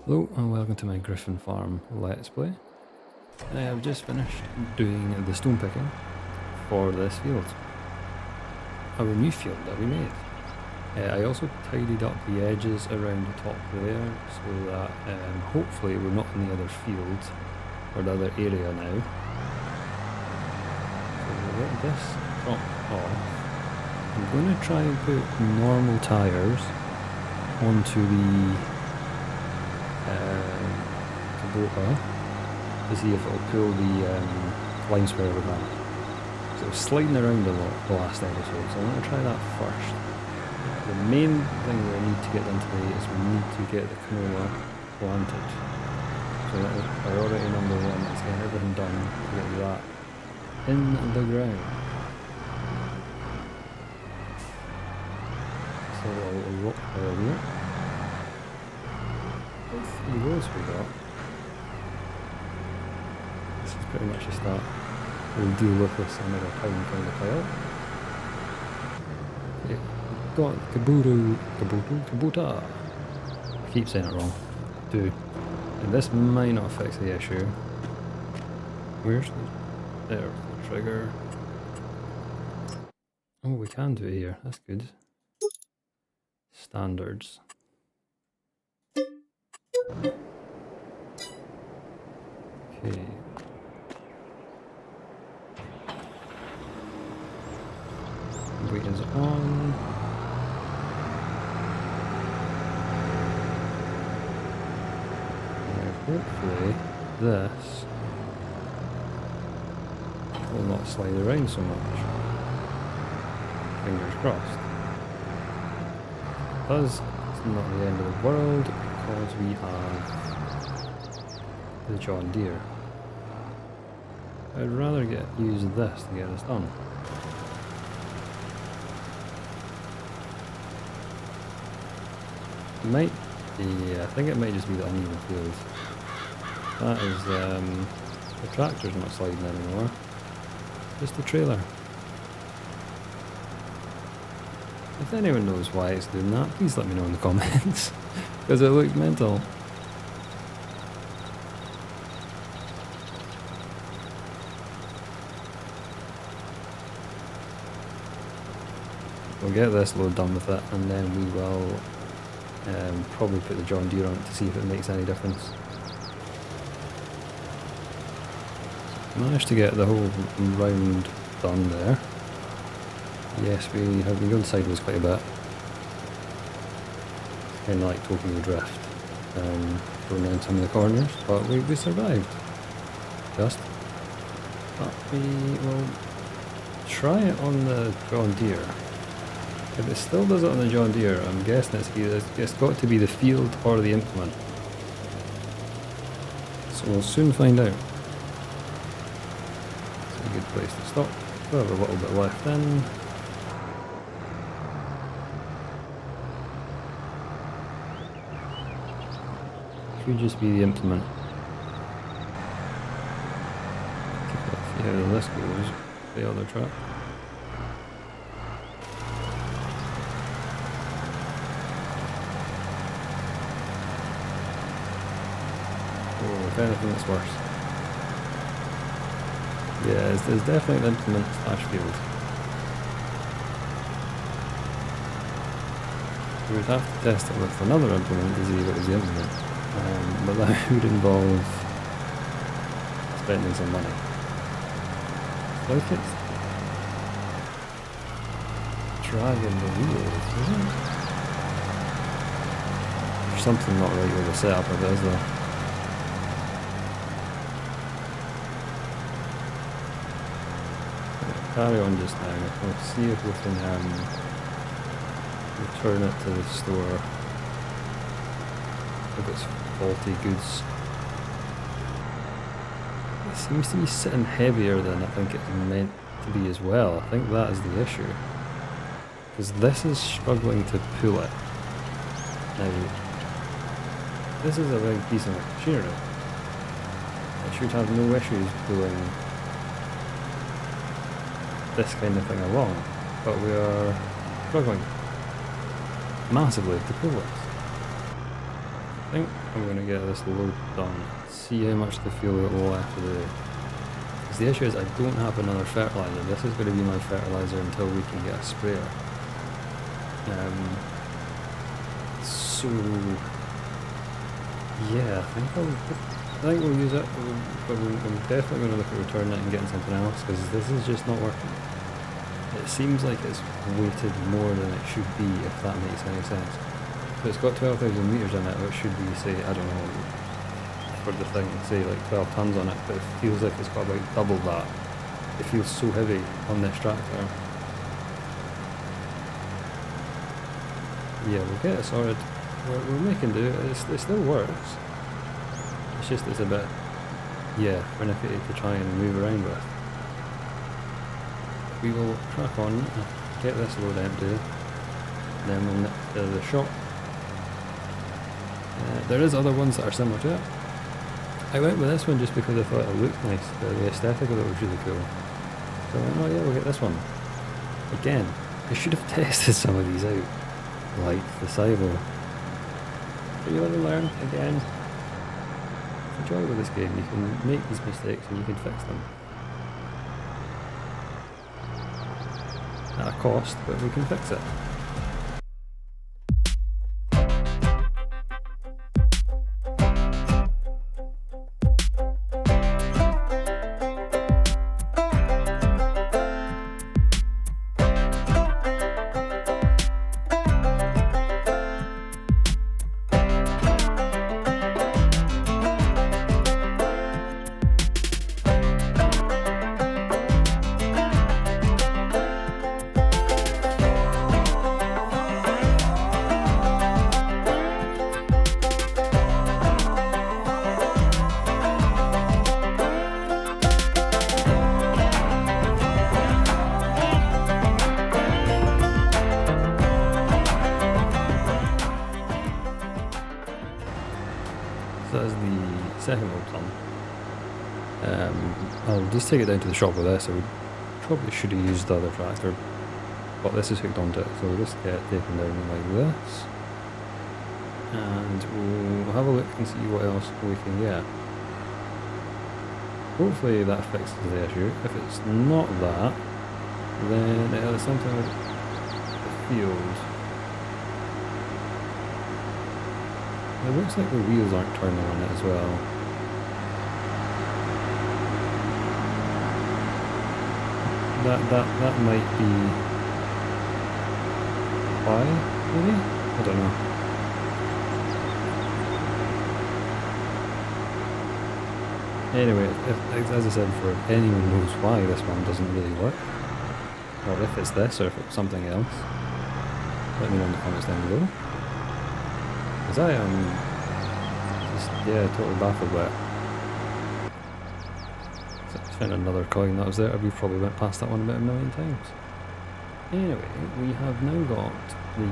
Hello and welcome to my Griffin farm let's play. I have just finished doing the stone picking for this field. Our new field that we made. I also tidied up the edges around the top there so that hopefully we're not in the other field or the other area now. So we'll let this drop off. I'm going to try and put normal tyres onto the Kubota to see if it'll pull the line spreader back. So it was sliding around a lot the last episode, so I'm going to try that first. The main thing we need to get done today is we need to get the canola planted. So that is priority number one, is getting everything done to get that in the ground. So a little rock pile here. How three rows we got. This is pretty much a start. We'll deal with this another time kind of pile. Yeah, we've got Kubota. I keep saying it wrong. I do. And this might not fix the issue. Where's the... There's the trigger. Oh, we can do it here. That's good. Standards. Okay. Weight is on. Now hopefully this will not slide around so much. Fingers crossed. Because it's not the end of the world because we have the John Deere. I'd rather use this to get this done. It might be, I think it might just be the uneven field. That is, the tractor's not sliding anymore. Just the trailer. If anyone knows why it's doing that, please let me know in the comments. Because it looks mental. We'll get this load done with it and then we will probably put the John Deere on it to see if it makes any difference. Managed to get the whole round done there. Yes, we have been going sideways quite a bit. Kind of like Tokyo Drift. Going around some of the corners, but we survived. Just. But we will try it on the John Deere. If it still does it on the John Deere, I'm guessing it's got to be the field or the implement. So we'll soon find out. It's a good place to stop. We'll have a little bit left in. Should just be the implement. See how this goes. The other track. Oh, if anything, it's worse. Yeah, it's definitely an implement / field. We would have to test it with another implement to see if it was the implement. But that would involve spending some money. Like it's dragging the wheels, isn't it? There's something not right with the setup of it, is there? Carry on just now. We'll see if we can return it to the store if it's faulty goods. It seems to be sitting heavier than I think it's meant to be as well. I think that is the issue. Because this is struggling to pull it. Now, this is a big piece of machinery. It should have no issues pulling this kind of thing along. But we are struggling massively to pull this. think I'm going to get this load done, see how much the fuel it will have to do. Because the issue is I don't have another fertilizer. This is going to be my fertilizer until we can get a sprayer. So yeah, I think we'll use it, but we're definitely going to look at returning it and getting something else, because this is just not working. It seems like it's weighted more than it should be, if that makes any sense. So it's got 12,000 metres in it, which should be, say, I don't know, for the thing, say like 12 tonnes on it, but it feels like it's got about double that. It feels so heavy on this tractor. Yeah, we'll get it sorted. We're making do. It still works. It's just it's a bit, yeah, finicky to try and move around with. We will crack on, get this load empty, then we'll nip to the shop. There is other ones that are similar to it. I went with this one just because I thought it looked nice. The aesthetic of it was really cool. So I went, oh yeah, we'll get this one. Again, I should have tested some of these out. Like the Cybo. But you live and learn again. It's the joy with this game, you can make these mistakes and you can fix them. At a cost, but we can fix it. That is the second load done. I'll just take it down to the shop with this. I probably should have used the other tractor, but this is hooked onto it, so we'll just get it taken down like this. And we'll have a look and see what else we can get. Hopefully that fixes the issue. If it's not that, then there's something with the field. It looks like the wheels aren't turning on it as well. That might be why, maybe? I don't know. Anyway, if, as I said before, if anyone knows why this one doesn't really work, or if it's this or if it's something else, let me know in the comments down below. Because I am just, yeah, totally baffled by it. So I found another coin that was there. We probably went past that one about 1,000,000 times. Anyway, we have now got the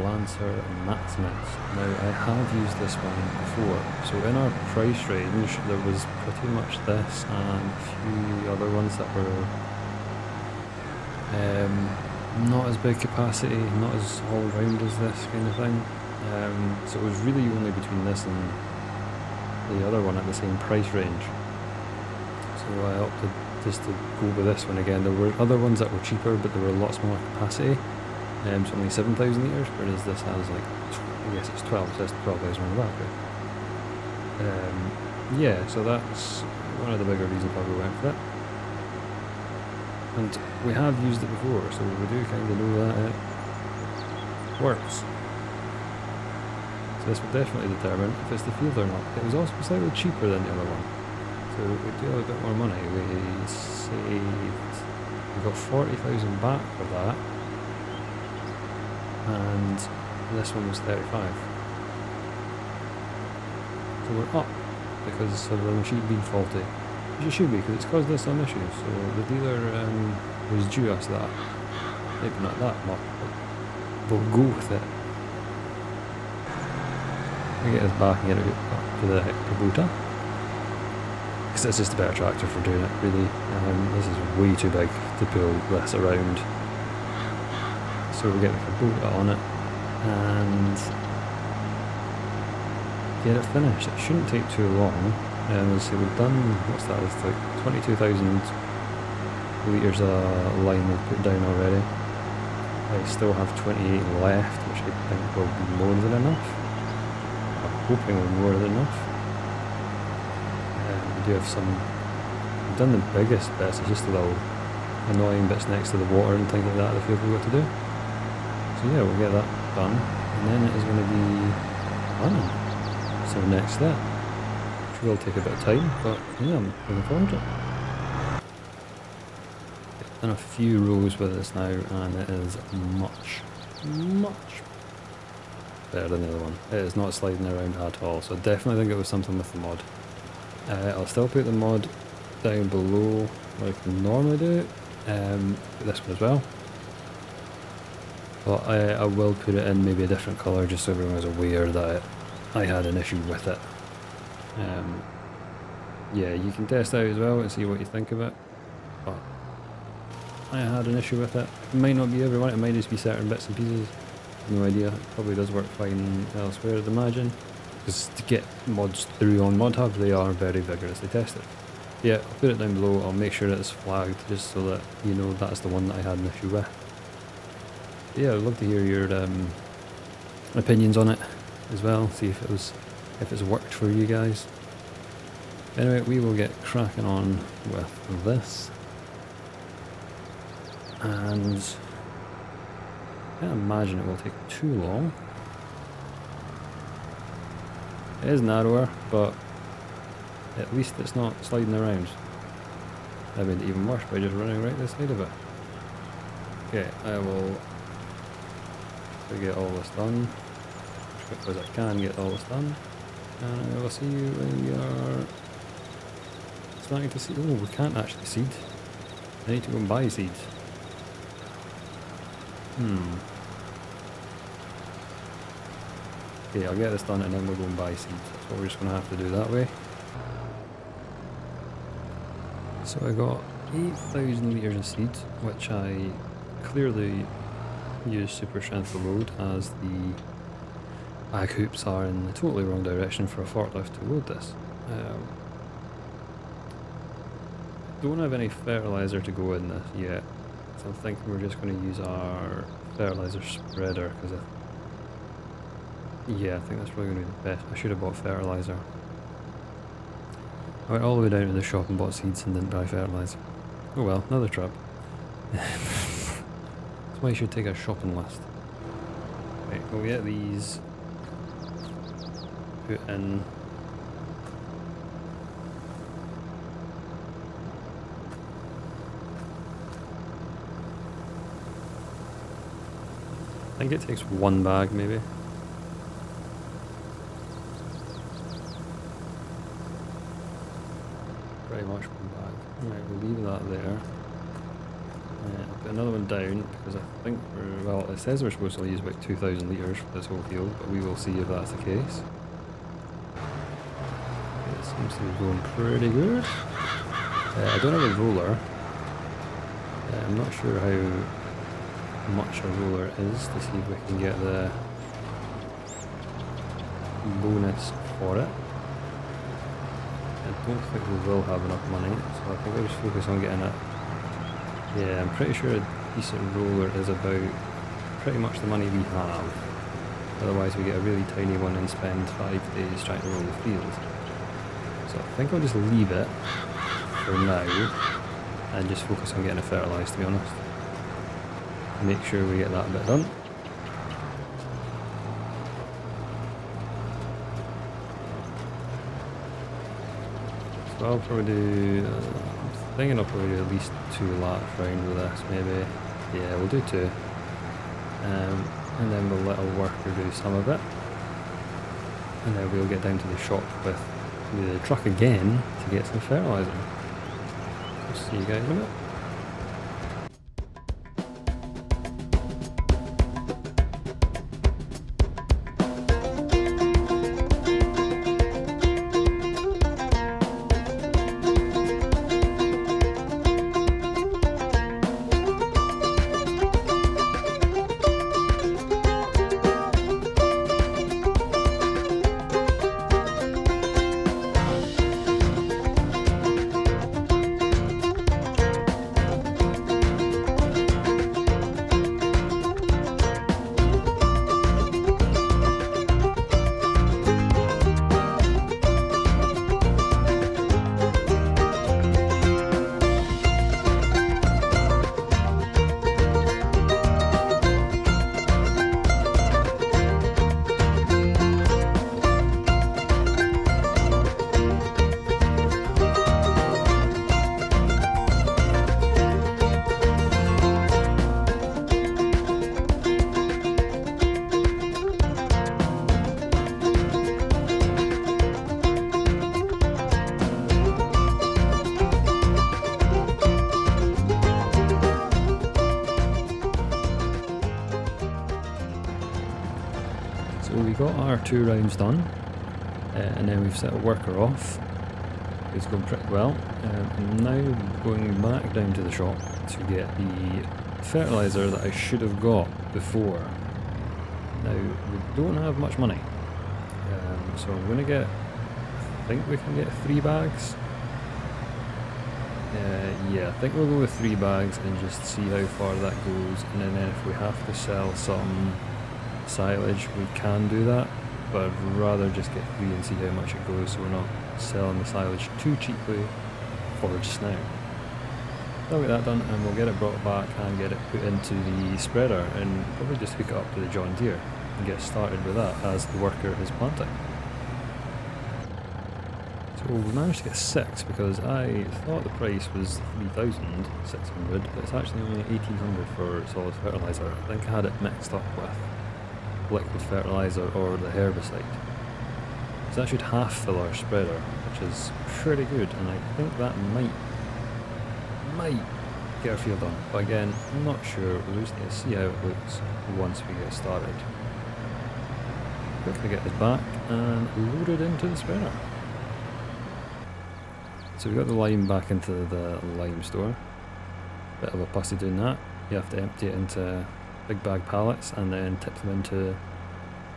Lancer Maximus. Now, I have used this one before. So in our price range, there was pretty much this and a few other ones that were not as big capacity, not as all-round as this kind of thing. So it was really only between this and the other one at the same price range. So I opted just to go with this one again. There were other ones that were cheaper, but they were a lot smaller capacity. It's only 7,000 litres, whereas this has like, I guess it's 12, so it's 12,000 on the back. Yeah, so that's one of the bigger reasons why we went for it. And we have used it before, so we do kind of know that it works. So this will definitely determine if it's the field or not. It was also slightly cheaper than the other one, so we do have a bit more money. We got 40,000 back for that, and this one was 35. So we're up because of the machine being faulty, which it should be because it's caused us some issues. So the dealer was due us that. Maybe not that much, but we'll go with it. We get this back and get it up to the Kubota, because it's just a better tractor for doing it, really. This is way too big to pull this around. So we'll get the Kubota on it, and get it finished. It shouldn't take too long. So we've done, what's that, it's like 22,000 litres a line we've put down already. I still have 28 left, which I think will be more than enough. I'm hoping will be more than enough. We do have some, we've done the biggest bits, it's just the little annoying bits next to the water and things like that that we've got to do. So yeah, we'll get that done, and then it is going to be running. So next step, which will take a bit of time, but yeah, I'm looking forward to it. Done a few rows with this now, and it is much better than the other one. It is not sliding around at all, so I definitely think it was something with the mod. I'll still put the mod down below like I normally do, this one as well. But I will put it in maybe a different colour just so everyone is aware that I had an issue with it. Yeah, you can test out as well and see what you think of it. But I had an issue with it. It might not be everyone, it might just be certain bits and pieces. No idea. It probably does work fine elsewhere, I'd imagine. Because to get mods through on Mod Hub, they are very vigorously tested. Yeah, I'll put it down below. I'll make sure that it's flagged just so that you know that's the one that I had an issue with. Yeah, I'd love to hear your opinions on it as well. See if it's worked for you guys. Anyway, we will get cracking on with this. And I can't imagine it will take too long. It is narrower, but at least it's not sliding around. That made it even worse by just running right this side of it. Okay, I will get all this done as quick as I can get all this done, and I will see you when we are starting to seed. Oh, we can't actually seed. I need to go and buy seeds. Okay, I'll get this done and then we'll go and buy seeds. That's what we're just going to have to do that way. So I got 8,000 litres of seed, which I clearly use super strength to load, as the ag hoops are in the totally wrong direction for a forklift to load this. Don't have any fertiliser to go in this yet, so I'm thinking we're just going to use our fertiliser spreader, because yeah, I think that's probably going to be the best. I should have bought fertiliser. I went all the way down to the shop and bought seeds and didn't buy fertiliser. Oh well, another trap. That's why you should take a shopping list. Right, we'll get these put in. I think it takes one bag maybe. Pretty much one bag. Right, we'll leave that there. I'll put another one down because I think well, it says we're supposed to use about 2,000 litres for this whole field, but we will see if that's the case. It seems to be going pretty good. I don't have a roller. I'm not sure how much a roller is to see if we can get the bonus for it. I don't think we will have enough money, so I think I'll just focus on getting it. Yeah, I'm pretty sure a decent roller is about pretty much the money we have. Otherwise we get a really tiny one and spend 5 days trying to roll the field. So I think I'll just leave it for now and just focus on getting it fertilised, to be honest. Make sure we get that bit done. So I'll probably do, I'm thinking I'll probably do at least 2 laps round with this, maybe. Yeah, we'll do 2. And then we'll let our worker do some of it. And then we'll get down to the shop with the truck again to get some fertiliser. I'll see you guys in a bit. So we got our 2 rounds done, and then we've set a worker off. It's going pretty well. I'm now going back down to the shop to get the fertilizer that I should have got before. Now, we don't have much money, so I'm going to get, I think we can get 3 bags. Yeah, I think we'll go with 3 bags and just see how far that goes, and then if we have to sell some silage we can do that, but I'd rather just get 3 and see how much it goes so we're not selling the silage too cheaply for just now. I'll get that done and we'll get it brought back and get it put into the spreader and probably just hook it up to the John Deere and get started with that as the worker is planting. So we managed to get 6 because I thought the price was 3,600, but it's actually only 1,800 for solid fertilizer. I think I had it mixed up with liquid fertilizer or the herbicide. So that should half fill our spreader, which is pretty good, and I think that might get our field done. But again, I'm not sure. We'll just need to see how it looks once we get started. Quickly get this back and load it into the spreader. So we got the lime back into the lime store. Bit of a pussy doing that. You have to empty it into big bag pallets and then tip them into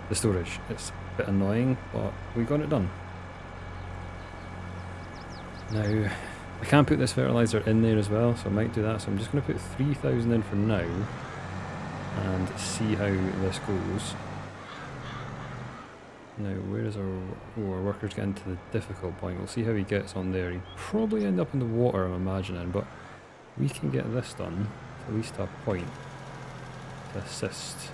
the storage. It's a bit annoying, but we got it done. Now, I can put this fertilizer in there as well, so I might do that. So I'm just going to put 3,000 in for now and see how this goes. Now, where is our worker's getting to the difficult point? We'll see how he gets on there. He'll probably end up in the water, I'm imagining, but we can get this done to at least a point to assist.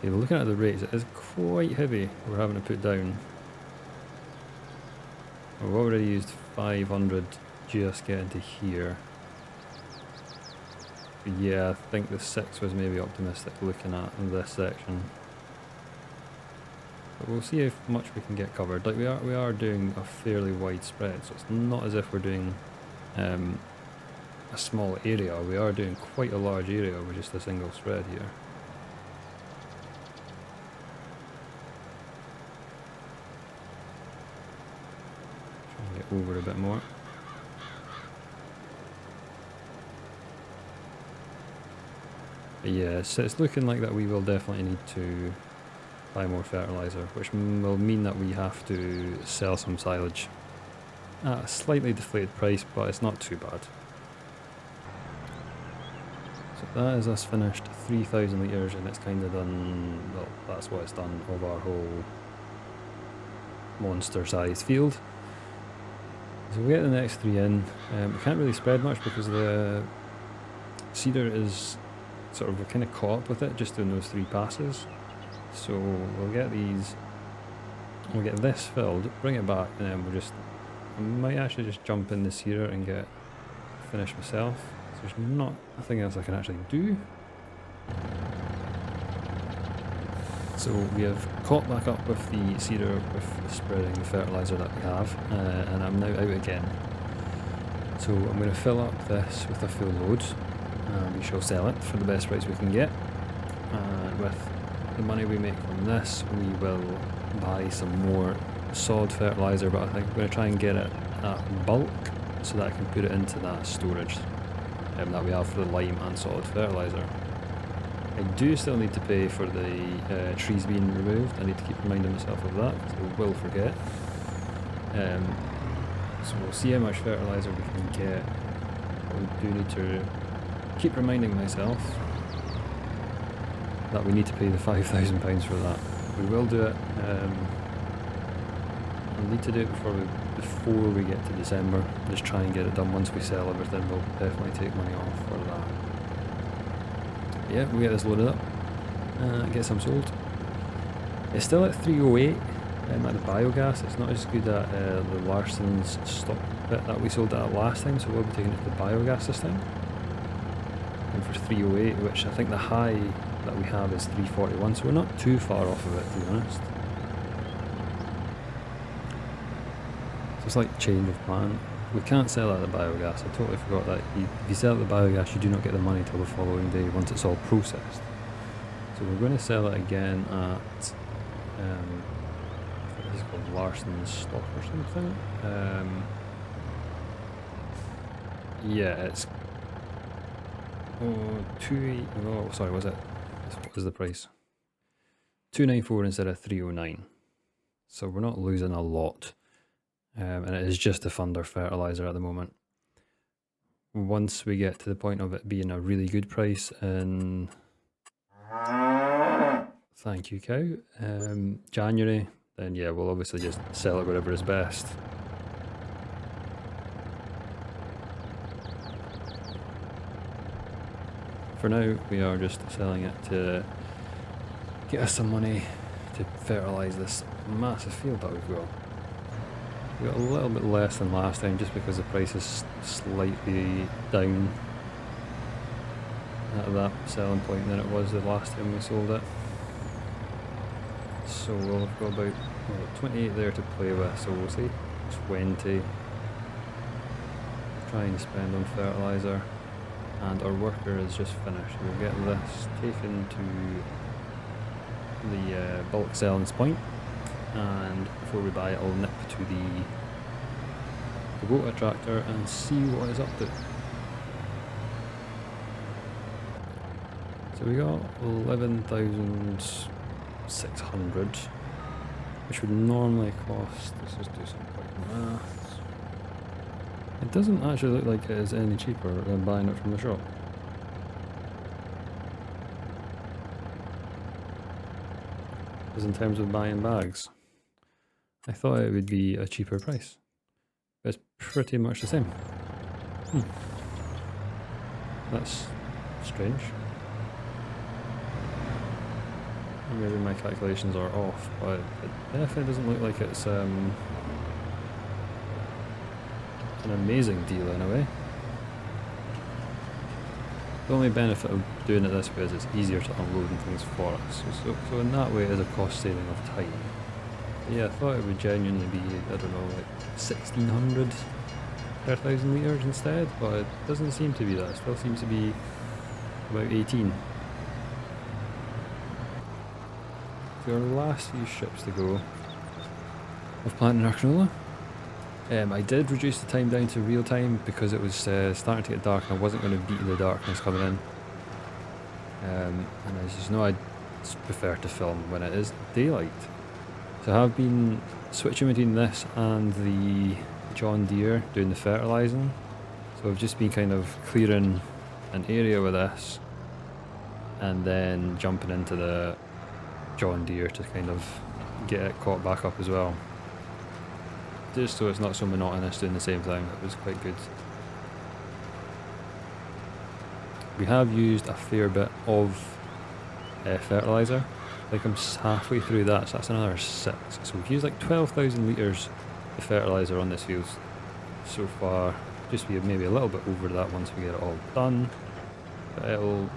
Yeah, looking at the rates, it is quite heavy we're having to put down. We've already used 500 just getting to here. But yeah, I think the 6 was maybe optimistic looking at this section. But we'll see how much we can get covered. Like we are doing a fairly wide spread, so it's not as if we're doing a small area. We are doing quite a large area with just a single spread here. Over a bit more. But yeah, so it's looking like that we will definitely need to buy more fertilizer, which will mean that we have to sell some silage at a slightly deflated price, but it's not too bad. So that is us finished 3,000 litres, and it's kind of done, well, that's what it's done of our whole monster sized field. So we get the next 3 in. We can't really spread much because the seeder is sort of, we're kind of caught up with it just doing those 3 passes. So we'll get this filled, bring it back, and then I might actually just jump in the seeder and get finished myself. So there's nothing else I can actually do. So we have caught back up with the seeder with spreading the fertilizer that we have, and I'm now out again. So I'm going to fill up this with a full load, and we shall sell it for the best price we can get. And with the money we make from this, we will buy some more sod fertilizer, but I think I'm going to try and get it at bulk so that I can put it into that storage that we have for the lime and sod fertilizer. I do still need to pay for the trees being removed. I need to keep reminding myself of that because I will forget. So we'll see how much fertilizer we can get. We do need to keep reminding myself that we need to pay the £5,000 for that. We will do it. We'll need to do it before we get to December. Just try and get it done. Once we sell everything, we'll definitely take money off for that. Yeah, we get this loaded up, get some sold. It's still at 308 at the biogas. It's not as good at the Larson's stock bit that we sold it at last time, so we'll be taking it to the biogas this time. And for 308, which I think the high that we have is 341, so we're not too far off of it, to be honest. So it's like change of plan. We can't sell out the biogas. I totally forgot that. If you sell out the biogas, you do not get the money till the following day once it's all processed. So we're going to sell it again at, I think this is called Larson's Stock or something. Yeah, it's sorry, was it? What was the price? 294 instead of 309. So we're not losing a lot. And it is just to fund our fertilizer at the moment. Once we get to the point of it being a really good price in, thank you cow, January, then yeah, we'll obviously just sell it wherever is best. For now, we are just selling it to get us some money to fertilise this massive field that we've got. We got a little bit less than last time just because the price is slightly down at that selling point than it was the last time we sold it. So we'll have got about 28 there to play with, so we'll say 20. Try and spend on fertiliser, and our worker is just finished. We'll get this taken to the bulk sellings point, and before we buy it I'll nip to the Kubota tractor and see what it's up to. So we got 11,600, which would normally cost, let's just do some quick maths. It doesn't actually look like it is any cheaper than buying it from the shop. Because in terms of buying bags, I thought it would be a cheaper price. But it's pretty much the same. That's strange. Maybe my calculations are off, but it definitely doesn't look like it's an amazing deal in a way. The only benefit of doing it this way is it's easier to unload and things for us. So in that way it is a cost saving of time. But yeah, I thought it would genuinely be, I don't know, like 1,600 per 1,000 litres instead, but it doesn't seem to be that. It still seems to be about 18. So our last few ships to go of planting our canola. I did reduce the time down to real time because it was starting to get dark and I wasn't going to beat the darkness coming in. And as you know, I prefer to film when it is daylight. So I have been switching between this and the John Deere doing the fertilising. So I've just been kind of clearing an area with this and then jumping into the John Deere to kind of get it caught back up as well. Just so it's not so monotonous doing the same thing. It was quite good. We have used a fair bit of fertiliser. Like I'm halfway through that, so that's another 6. So we've used like 12,000 litres of fertiliser on this field so far. Just be maybe a little bit over that once we get it all done. But it'll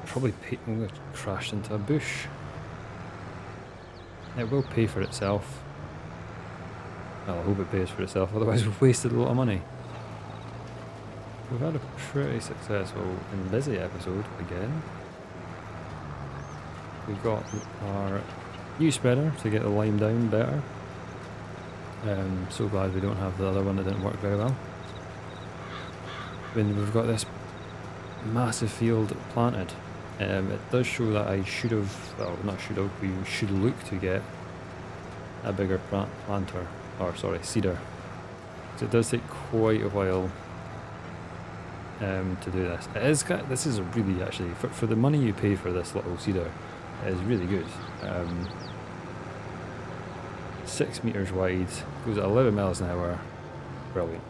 probably pay. I'm going to crash into a bush. It will pay for itself. Well, I hope it pays for itself, otherwise we've wasted a lot of money. We've had a pretty successful and busy episode again. We've got our new spreader to get the lime down better. So glad we don't have the other one that didn't work very well. When we've got this massive field planted, it does show that I should have, well not should have, we should look to get a bigger planter, or sorry, seeder. So it does take quite a while to do this. This is a really, actually, for the money you pay for this little seeder, it is really good. 6 metres wide, goes at 11 miles an hour, brilliant.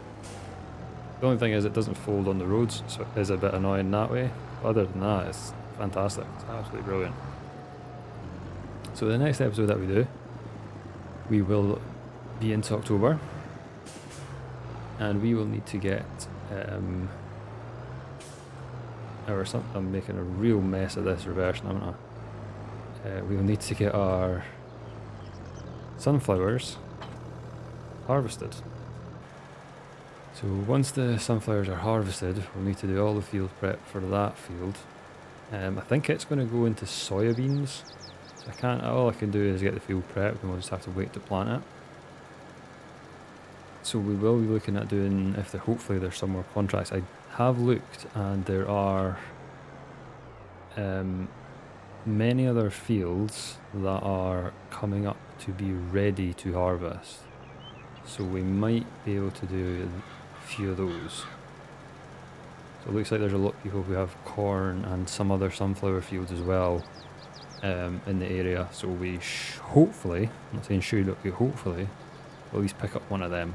The only thing is it doesn't fold on the roads, so it is a bit annoying that way. But other than that, it's fantastic. It's absolutely brilliant. So the next episode that we do, we will be into October, and we will need to get I'm making a real mess of this reversion, I'm not. We will need to get our sunflowers harvested. So once the sunflowers are harvested, we'll need to do all the field prep for that field. I think it's going to go into soybeans. So all I can do is get the field prepped and we'll just have to wait to plant it. So we will be looking at doing, hopefully there's some more contracts. I have looked and there are many other fields that are coming up to be ready to harvest. So we might be able to do a few of those. So it looks like there's a lot of people who have corn and some other sunflower fields as well in the area. So we hopefully, I'm not saying should, but we hopefully at least pick up one of them.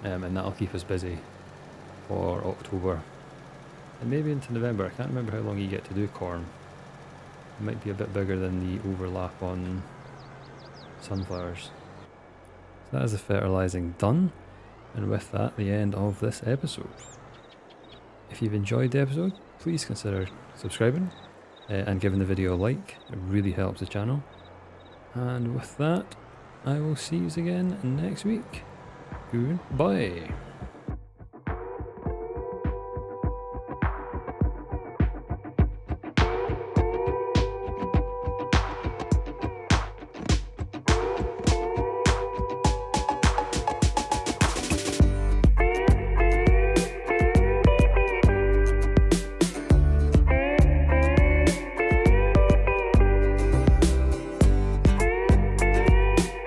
And that'll keep us busy for October. And maybe into November. I can't remember how long you get to do corn. It might be a bit bigger than the overlap on sunflowers. So that is the fertilizing done. And with that, the end of this episode. If you've enjoyed the episode, please consider subscribing and giving the video a like. It really helps the channel. And with that, I will see you again next week. Goodbye.